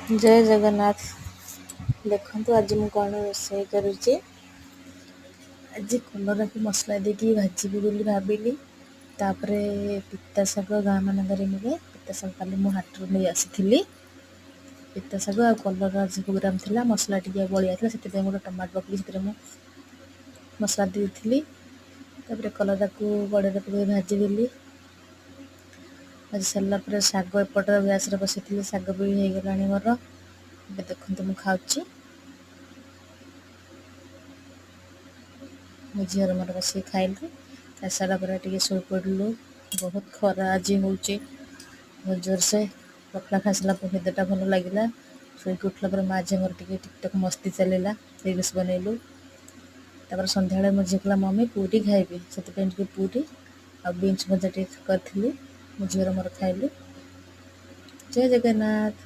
ଜୟ ଜଗନ୍ନାଥ। ଦେଖନ୍ତୁ ଆଜି ମୁଁ କ'ଣ ରୋଷେଇ କରୁଛି। ଆଜି କଲରାକୁ ମସଲା ଦେଇକି ଭାଜିବି ବୋଲି ଭାବିଲି। ତାପରେ ପିତା ଶାଗ ଗାଁ ମାନଙ୍କରେ ମିଳେ। ପିତା ଶାଗ କାଲି ମୁଁ ହାଟରୁ ନେଇ ଆସିଥିଲି। ପିତା ଶାଗ ଆଉ କଲରା 10 ଗ୍ରାମ ଥିଲା। ମସଲା ଟିକେ ବଳିଆଥିଲା, ସେଥିପାଇଁ ଗୋଟେ ଟମାଟୋ ପକେଇକି ସେଥିରେ ମୁଁ ମସଲା ଦେଇଥିଲି। ତାପରେ କଲରାକୁ କଡ଼େଇରେ ପକେଇ ଭାଜିଦେଲି। ଭାଜି ସାରିଲା ପରେ ଶାଗ ଏପଟ ଗ୍ୟାସରେ ବସାଇଥିଲି। ଶାଗ ବି ହେଇଗଲାଣି ମୋର। ଏବେ ଦେଖନ୍ତୁ ମୁଁ ଖାଉଛି। ମୋ ଝିଅର ମୋର ବସିକି ଖାଇଲୁ। ଖାଇସାରିଲା ପରେ ଟିକେ ଶୋଇପଡ଼ିଲୁ। ବହୁତ ଖରା ଆଜି ହେଉଛି, ବହୁତ ଜୋରସେ। ପଖାଳ ଖାଇସାରିଲା ପରେ ନିଦଟା ଭଲ ଲାଗିଲା। ଶୋଇକି ଉଠିଲା ପରେ ମା ଝିଅ ମୋର ଟିକେ ଟିକଟକ୍ ମସ୍ତି ଚାଲିଲା। ରିଲ୍ସ ବନେଇଲୁ। ତାପରେ ସନ୍ଧ୍ୟାବେଳେ ମୋ ଝିଅ କହିଲା ମମି ପୁରୀ ଖାଇବି। ସେଥିପାଇଁ ଟିକେ ପୁରୀ ଆଉ ବିନ୍ସ ଭଜା ଟିକେ କରିଥିଲି। ମୋ ଝିଅର ମୋର ଖାଇଲୁ। ଜୟ ଜଗନ୍ନାଥ।